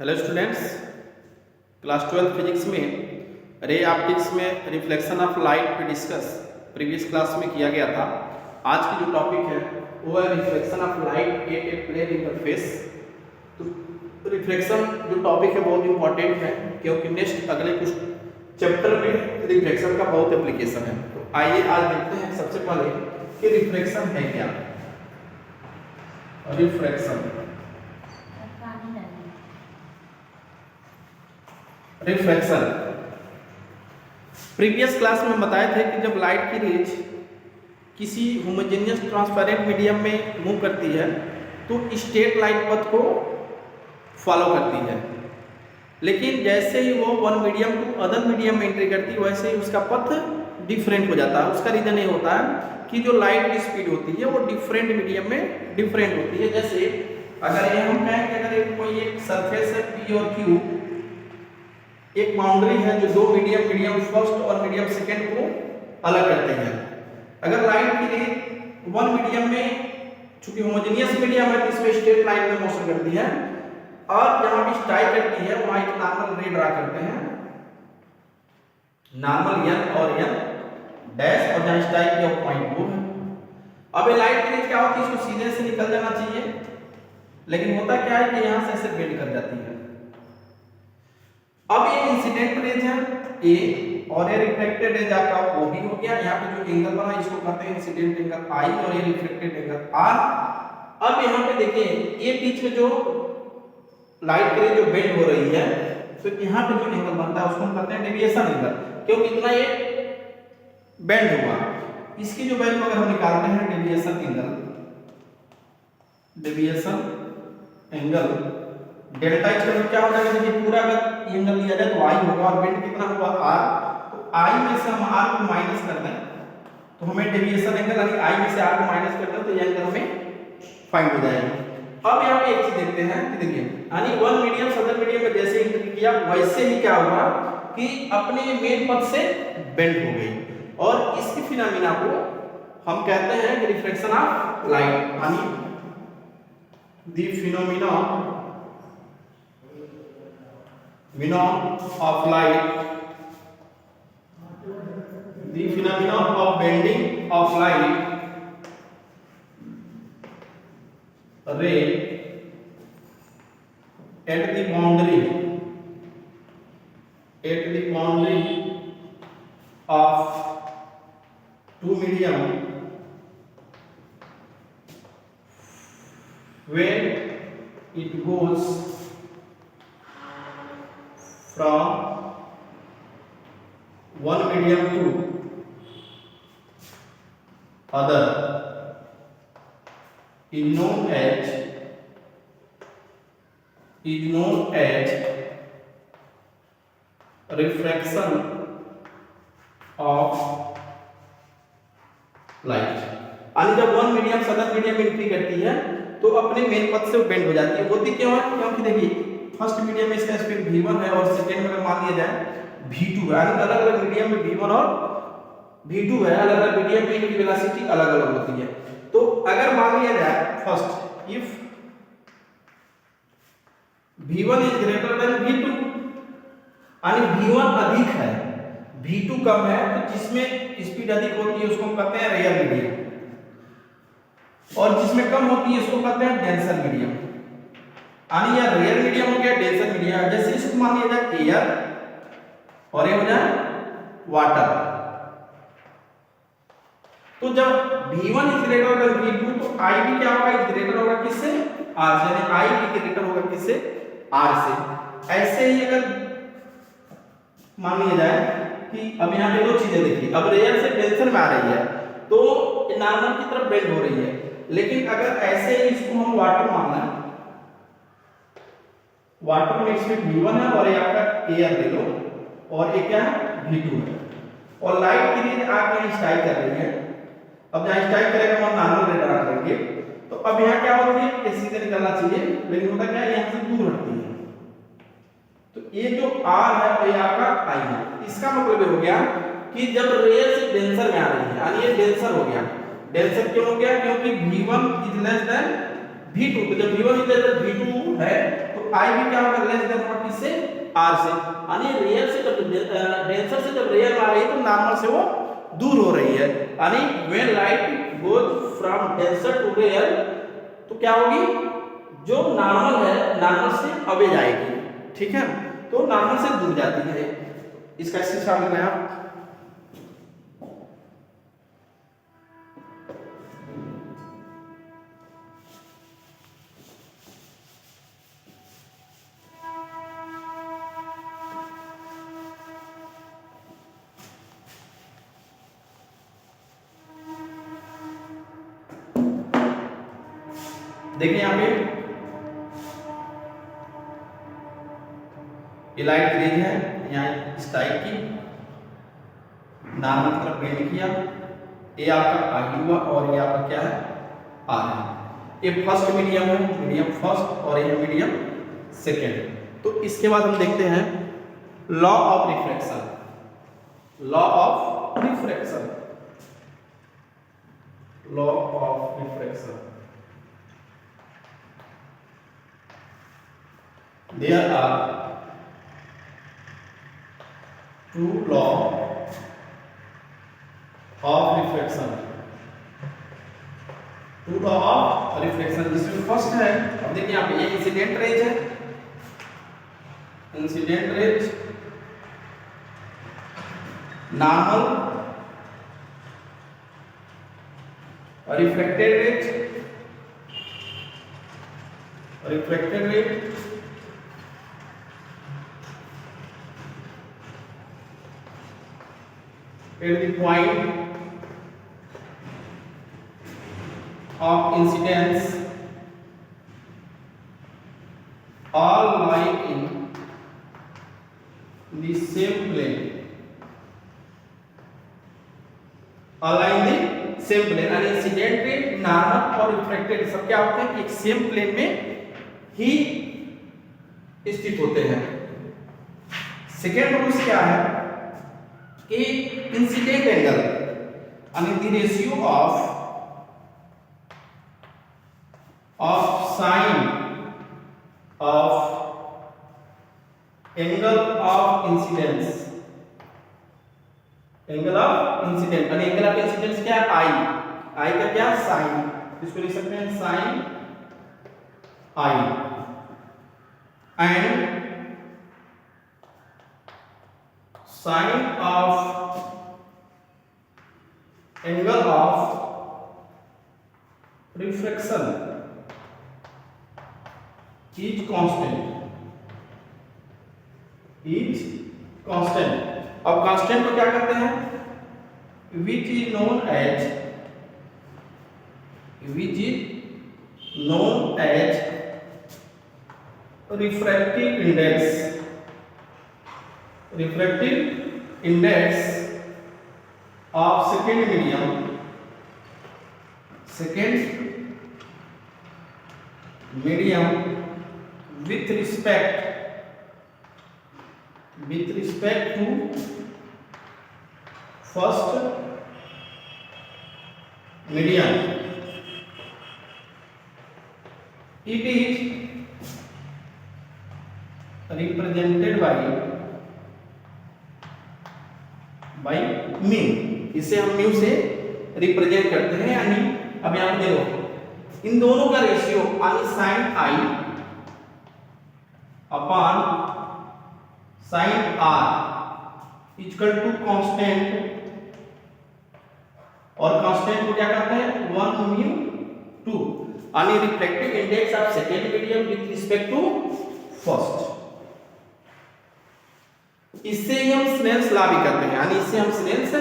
Hello students, class 12 physics में ray optics में reflection of light पे डिस्कस प्रीवियस क्लास में किया गया था। आज की जो टॉपिक है वो है reflection of light at a plane interface. तो रिफ्लेक्शन जो टॉपिक है बहुत इंपॉर्टेंट है क्योंकि नेक्स्ट अगले कुछ चैप्टर में रिफ्लेक्शन का बहुत एप्लीकेशन है। तो आइए आज देखते हैं सबसे पहले कि रिफ्लेक्शन है क्या। रिफ्लेक्शन प्रीवियस क्लास में बताए थे कि जब लाइट की रेज किसी होमोजेनियस ट्रांसपेरेंट मीडियम में मूव करती है तो स्ट्रेट लाइन पथ को फॉलो करती है, लेकिन जैसे ही वो one medium to other medium में एंट्री करती है वैसे ही उसका पथ डिफरेंट हो जाता है। उसका रीजन ये होता है कि जो लाइट की स्पीड होती है वो डिफरेंट मीडियम में डिफरेंट होती है। जैसे अगर ये हम कहें कि अगर कोई एक सरफेस है पी और क्यू, एक बाउंड्री है जो दो मीडियम फर्स्ट और मीडियम सेकंड को अलग करते हैं। अगर लाइट की रेज वन मीडियम में, चूंकि होमोजेनियस मीडियम है तो इसमें स्ट्रेट लाइन में मोशन करती है और जहां भी स्ट्राइक करती है वहां एक नॉर्मल रे ड्रा करते हैं, नॉर्मल एन और एन डैश, और जहां स्ट्राइक किया पॉइंट वो है। अब ये लाइट की रेज क्या होती है, इसको सीधे से निकल जाना चाहिए, लेकिन होता क्या है कि यहां से ऐसे बेंड कर जाती है। अब ये इंसिडेंट रेज है ए और ये रिफ्लेक्टेड रेज आपका ओ बी हो गया। यहाँ पे जो एंगल बना इसको कहते हैं इंसिडेंट एंगल आई और ये रिफ्लेक्टेड एंगल आर। अब यहाँ पे देखिए ये बीच में जो लाइट की रेज जो बेंड हो रही है तो यहाँ पे जो एंगल बनता है उसको हम कहते हैं डेविएशन एंगल, क्योंकि इतना ये बेंड हुआ। इसकी जो वैल्यू अगर हम निकालते हैं डेविएशन एंगल डेल्टा, इसका मतलब क्या हो जाएगा, देखिए पूरा अगर एंगल लिया जाए तो आई होगा और बेंड कितना हुआ आर, तो आई में से हम आर को माइनस कर दें तो हमें डेविएशन एंगल यानी आई में से आर को माइनस कर दें तो ये एंगल हमें फाइंड हो जाएगा। अब यहाँ पे एक चीज देखते हैं कि देखिए यानी वन मीडियम सदर मीडियम में जैसे एंट्री किया वैसे ही क्या हुआ कि अपने मेन पथ से बेंड हो गई, और इसकी फिनोमेना को हम कहते हैं कि रिफ्लेक्शन ऑफ लाइट, यानी the phenomena of light, the phenomena of bending of light ray at the boundary of two medium when it goes from one medium to other is known as refraction of light। यानी जब one medium सदर medium entry करती है तो अपने main पथ से bend हो जाती है। होती क्यों है, क्योंकि देखिए फर्स्ट मीडियम में इसका स्पीड v1 है और सेकेंड में अगर मान लिया जाए v2 है, यानी अलग अलग मीडियम में v1 और v2 है, अलग अलग मीडियम में इनकी वेलोसिटी अलग अलग होती है। तो अगर मान लिया जाए first if v1 is greater than v2, यानी v1 अधिक है v2 कम है, तो जिसमें स्पीड अधिक होती है उसको हम कहते हैं रेयर मीडियम और जिसमें कम होती है उसको कहते हैं डेंसर मीडियम। यानी यह रेयर मीडियम हो गया, डेंसर मीडियम। जैसे इसको मान लिया जाए एयर और ये हो जाए वाटर, तो जब v1 is greater than v2 तो I भी क्या होगा, इज ग्रेटर होगा किससे, R से, यानी I भी ग्रेटर होगा किससे, R से। ऐसे ही अगर मान लिया जाए कि अब यहाँ पे दो चीजें देखिए, अब रेयर से डेंसर में आ रही है तो नॉर्मल की तरफ बेंड हो रही है, लेकिन अगर ऐसे ही इसको हम वाटर मान लें, वाटर में इसमें v1 है और ये आपका एयर ले लो और ये क्या है v2 है, और लाइट की रेज आके यहाँ स्ट्राइक कर रही है। अब जहाँ स्ट्राइक करेगा हम नॉर्मल रे ड्रा करेंगे, तो अब यहाँ क्या होती है, ये सीधे निकलना चाहिए, लेकिन होता क्या है यहाँ से दूर हटती है। तो ये जो r है ये आपका I है। इसका मतलब ये हो गया कि जब रेयर से डेंसर में आ रही है, यानी ये डेंसर हो गया। डेंसर क्यों हो गया, क्योंकि v1 is less than v2, तो जब v1 is less than v2 है तो आई भी क्या होगा, लेस देन होगा किससे, आर से, यानी रियल से जब डेंसर से जब रेयर आ रही है तो नॉर्मल से वो दूर हो रही है, यानी when light goes from denser to rare तो क्या होगी, जो नॉर्मल है नॉर्मल से अवे जाएगी, ठीक है, तो नॉर्मल से दूर जाती है। इसका स्क्रीनशॉट लेना है आप। देखिए यहाँ पे ये लाइट रेंज है, यहाँ इस टाइप की नॉर्मल तरफ बेंड किया, ये आपका आई हुआ और ये आपका क्या है, आर है। ये फर्स्ट मीडियम है, मीडियम फर्स्ट, और ये मीडियम सेकेंड। तो इसके बाद हम देखते हैं law of refraction. Law of refraction, law of refraction. There are two laws of refraction. Two law of refraction, जिसमें फर्स्ट है, अब देखिए यहाँ पे ये इंसिडेंट रेज है, incident raise, normal, reflected raise, reflected raise, at the point of incidence all lie in the same plane, all lie in the same plane, and incident ray, normal और reflected सब क्या होते हैं, एक same plane में ही स्थित होते हैं। सेकेंड रूल क्या है कि इंसिडेंट एंगल यानी the ratio of sine of angle of incidence, angle of incident, यानी एंगल ऑफ इंसिडेंस क्या है, आई, आई का क्या, साइन, इसको लिख सकते हैं sine i, and sine of angle of refraction is constant, is constant. अब कांस्टेंट को क्या कहते हैं, which is known as, which is known as refractive index, refractive index of second medium, second medium with respect to first medium, it is represented by mu, इसे हम mu से represent करते हैं, यानी अब यहां पे देखो इन दोनों का रेशियो यानी sine i upon sine r equal to constant, और कांस्टेंट को क्या कहते हैं 1 म्यू 2, यानी reflective index of second medium with respect to first. इससे ही हम स्नेल्स लॉ भी करते हैं, यानी इससे हम स्नेल्स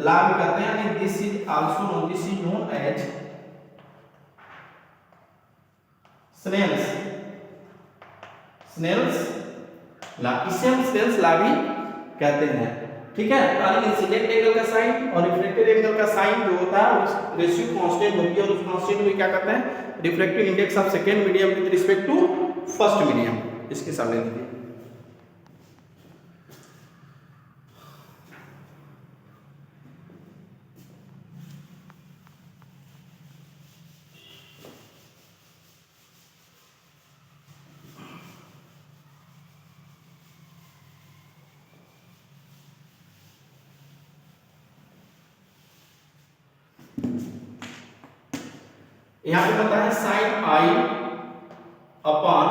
लॉ भी करते हैं, यानी this is also known, this is known as Snell's, Snell's law, इसे हम स्नेल्स लॉ भी कहते हैं, ठीक है। यानी इंसिडेंट एंगल का साइन और रिफ्लेक्टेड एंगल का साइन जो होता है उस रेशियो कांस्टेंट होती है, और उस कांस्टेंट में क्या करते हैं, reflective index of second medium with respect to first medium, इसके सामने दीजिए। यहाँ पे पता है sine i upon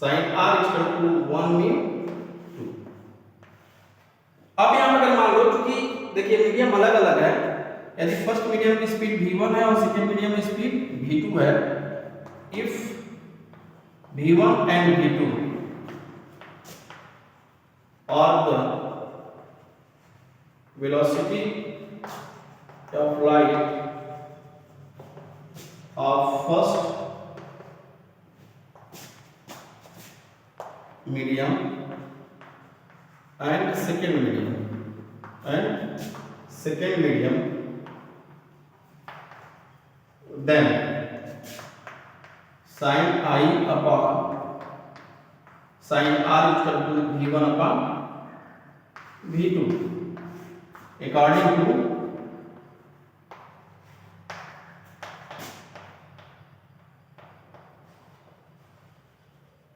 sine r equal to 1 mu 2। अब यहाँ पर अगर मान लो क्योंकि देखिए मीडियम अलग अलग है, यदि फर्स्ट मीडियम की स्पीड v1 है और सेकेंड मीडियम की स्पीड v2 है, if v1 and v2 are the velocity of light of first medium and second medium, then sin I upon sin R equal to v1 upon v2 according to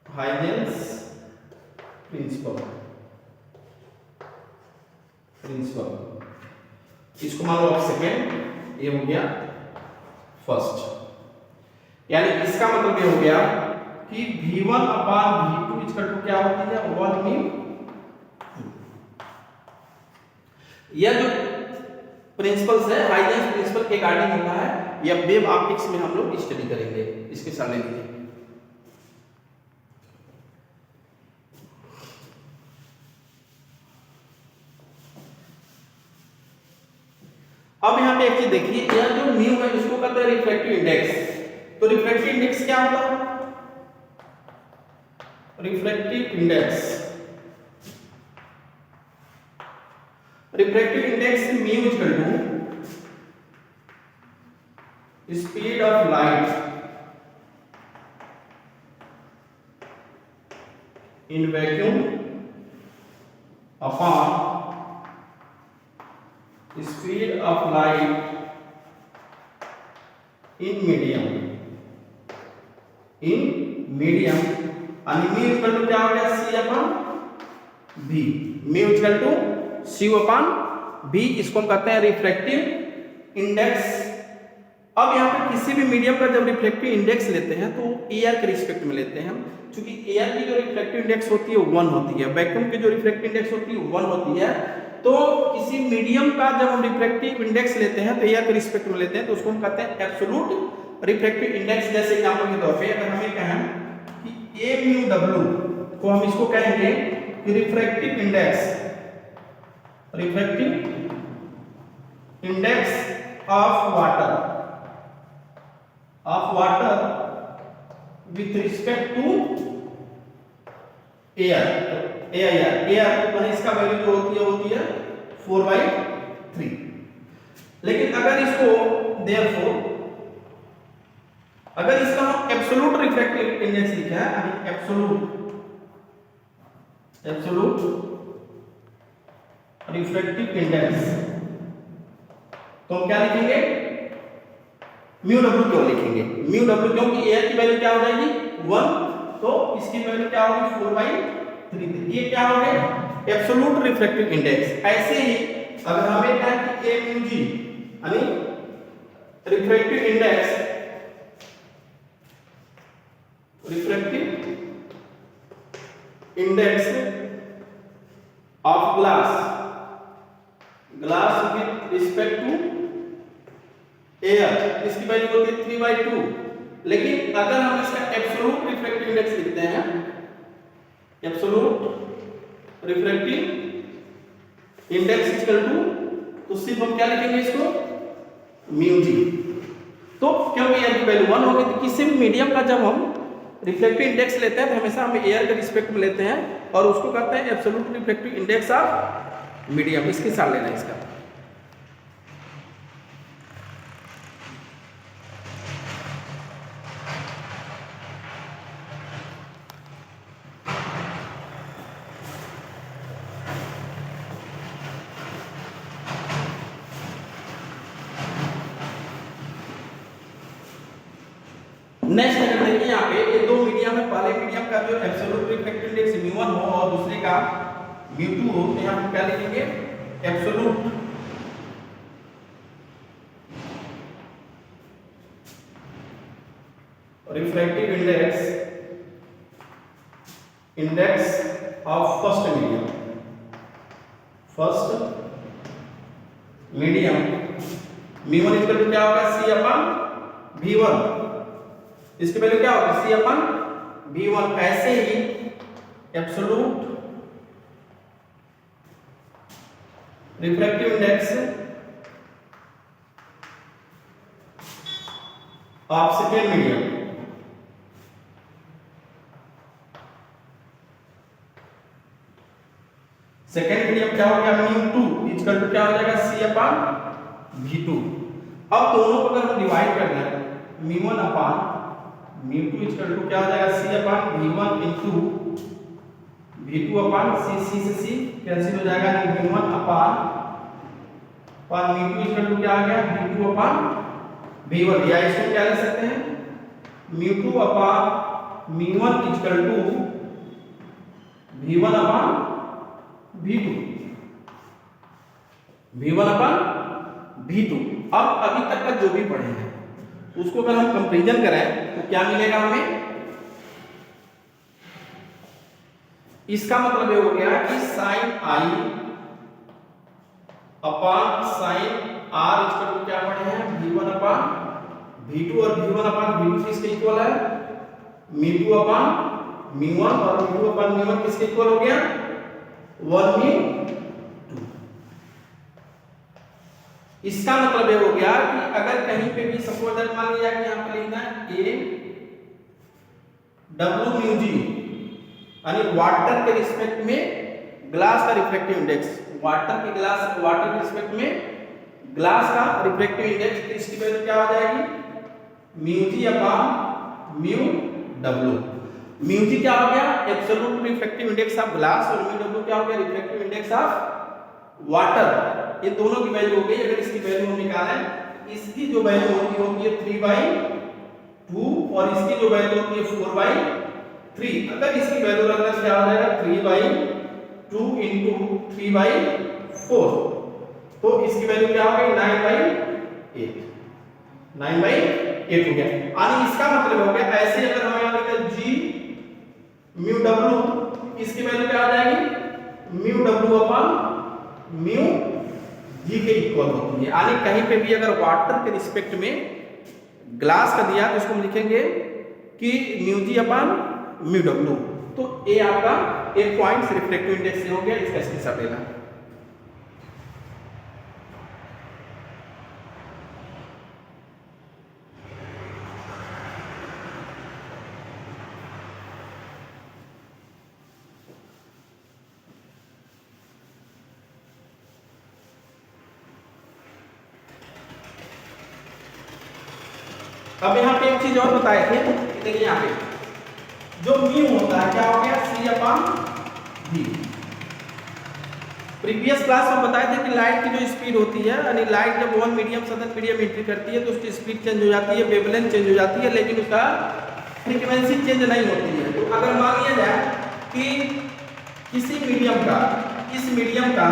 Huygens principle. इसको मान लो आप second, ये हो गया first, यानी इसका मतलब ये हो गया कि v1 upon v2 equal to क्या होती है 1 म्यू। यह जो प्रिंसिपल्स है हाइजेंस प्रिंसिपल के गार्डिंग होता है, यह वेव ऑप्टिक्स में हम लोग स्टडी करेंगे। इसके सामने लीजिए, अब यहाँ पे एक चीज देखिए, यह जो म्यू है इसको कहते हैं रिफ्रैक्टिव इंडेक्स। तो रिफ्रैक्टिव इंडेक्स क्या होता है? Refractive index mu equal to speed of light in vacuum upon speed of light in medium आणि म्यू इक्वल टू क्या हो गया c अपॉन v। Mu equal to c अपॉन v, इसको हम कहते हैं रिफ्रैक्टिव इंडेक्स। अब यहाँ पे किसी भी मीडियम का जब रिफ्रैक्टिव इंडेक्स लेते हैं तो एयर के रिस्पेक्ट में लेते हैं, क्योंकि एयर की जो रिफ्रैक्टिव इंडेक्स होती है 1 होती है, वैक्यूम की जो रिफ्रैक्टिव इंडेक्स होती है 1 होती है। तो किसी मीडियम का जब हम रिफ्रैक्टिव इंडेक्स लेते हैं तो एयर के रिस्पेक्ट में लेते हैं, तो उसको हम कहते हैं एब्सोल्यूट रिफ्रैक्टिव इंडेक्स। जैसे एग्जांपल के तौर पे अगर हमें कहें कि ए म्यू डब्ल्यू, तो हम इसको कहेंगे कि refractive index of water with respect to air माने इसका वैल्यू जो होती है 4/3। लेकिन अगर इसको therefore अगर इसका हम एब्सोल्यूट रिफ्रैक्टिव इंडेक्स लिखा है, यानी एब्सोल्यूट रिफ्रैक्टिव इंडेक्स, तो हम क्या लिखेंगे? म्यू डब्ल्यू क्यों लिखेंगे? म्यू डब्ल्यू क्योंकि एयर की वैल्यू क्या हो जाएगी 1, तो इसकी वैल्यू क्या होगी 4/3। ये क्या हो गया? Absolute refractive index. ऐसे ही अगर हमें कहें कि ए म्यू जी यानी refractive index of glass with respect to air, इसकी वैल्यू होती है 3/2। लेकिन अगर हम इसका एब्सोल्यूट रिफ्रैक्टिव इंडेक्स लिखते हैं, absolute refractive index equal to, तो सिर्फ हम क्या लिखेंगे इसको म्यू जी। तो क्योंकि एयर की वैल्यू 1 होगी, तो किसी भी मीडियम का जब हम रिफ्रैक्टिव इंडेक्स लेते हैं तो हमेशा हम एयर के रिस्पेक्ट में लेते हैं और उसको कहते हैं absolute refractive index of medium. इसके साथ लेना है इसका। नेक्स्ट अगर देखिए यहाँ पे ये दो मीडियम है, पहले मीडियम का जो एब्सोल्यूट रिफ्रैक्टिव इंडेक्स म्यू1 हो और दूसरे का म्यू2 हो, तो यहाँ पे क्या लिखेंगे? Absolute refractive index of first medium v1 equal to क्या होगा c अपन v1, इसकी वैल्यू क्या होगी c अपन v1। ऐसे ही absolute refractive index of second medium, second medium क्या हो गया μ2 इक्वल टू क्या हो जाएगा c अपन v2। अब दोनों को अगर हम डिवाइड कर दें μ1 अपन μ2 इक्वल टू क्या हो जाएगा c upon v1 into v2 अपन c से c कैंसिल हो जाएगा, μ1 अपन μ2 इक्वल टू क्या आ गया v2 अपन v1, या इसको क्या लिख सकते हैं μ2 अपन μ1 equal to v1 upon v2, v1 upon v2। अब अभी तक का जो भी पढ़े हैं उसको अगर हम कंपैरिजन करें तो क्या मिलेगा हमें, इसका मतलब ये हो गया कि sin i upon sin r equal to क्या पढ़े हैं v1 अपन v2, और v1 अपन v2 किसके इक्वल है μ2 अपन μ1, और μ2 अपन μ1 किसके इक्वल हो गया 1 इसका मतलब ये हो गया कि अगर कहीं पे भी सपोज दैट मान लिया कि यहां पर लिखना है a w μg यानी वाटर के रिस्पेक्ट में ग्लास का रिफ्रैक्टिव इंडेक्स, वाटर के रिस्पेक्ट में ग्लास का रिफ्रैक्टिव इंडेक्स, तो इसकी वैल्यू क्या हो जाएगी μg अपॉन μw। μg क्या हो गया absolute refractive index of glass, और μw क्या हो गया रिफ्रैक्टिव इंडेक्स ऑफ वाटर। ये दोनों की वैल्यू हो गई। अगर इसकी वैल्यू हम निकालें, इसकी जो वैल्यू होती है 3/2 और इसकी जो वैल्यू होती है 4/3। अगर इसकी वैल्यू रखने से क्या हो जाएगा 3/2 into 3/4, तो इसकी वैल्यू क्या हो गई 9/8, 9/8 हो गया। यानी इसका मतलब हो गया ऐसे अगर हम यहां लिखें g μw, इसकी वैल्यू क्या आ जाएगी μw अपन μ g के इक्वल होती है। यानी कहीं पे भी अगर वाटर के रिस्पेक्ट में ग्लास का दिया तो इसको हम लिखेंगे कि μg अपन μw। तो ये आपका एक पॉइंट रिफ्रैक्टिव इंडेक्स से हो गया, इसका स्क्रीनशॉट लेना। अब यहाँ पे एक चीज और बताए थे, देखिए यहाँ पे जो म्यू होता है क्या हो गया c अपन v। प्रीवियस क्लास में बताए थे कि लाइट की जो स्पीड होती है, यानी लाइट जब वन मीडियम से अदर मीडियम एंट्री करती है तो उसकी स्पीड चेंज हो जाती है, वेवलेंथ चेंज हो जाती है, लेकिन उसका फ्रीक्वेंसी चेंज नहीं होती है। तो अगर मान लिया जाए कि किसी मीडियम का, इस मीडियम का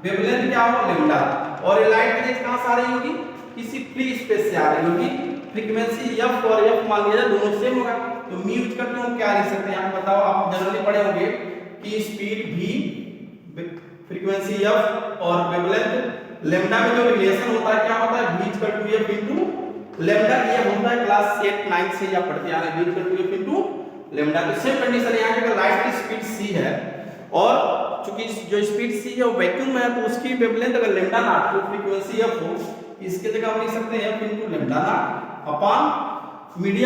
वेवलेंथ क्या हो लैम्डा, और ये लाइट रेज कहां से आ रही होगी किसी फ्री स्पेस से आ रही होगी, फ्रीक्वेंसी f और f मान लिया जाए दोनों सेम होगा। तो म्यू करके हम क्या लिख सकते हैं, आप बताओ, आप जनरली पढ़े होंगे कि स्पीड v, फ्रीक्वेंसी f और वेवलेंथ लैम्डा में जो रिलेशन होता है क्या होता है v equal to f into lambda. ये होता है क्लास 8 9 से या पढ़ते आ रहे हैं v equal to f into lambda. तो सेम कंडीशन यहां पे लाइट की स्पीड c है और चूंकि जो स्पीड c है वो वैक्यूम में है, तो उसकी वेवलेंथ अगर लैम्डा नॉट तो फ्रीक्वेंसी f हो, इसके जगह हम लिख सकते हैं f into lambda naught upon medium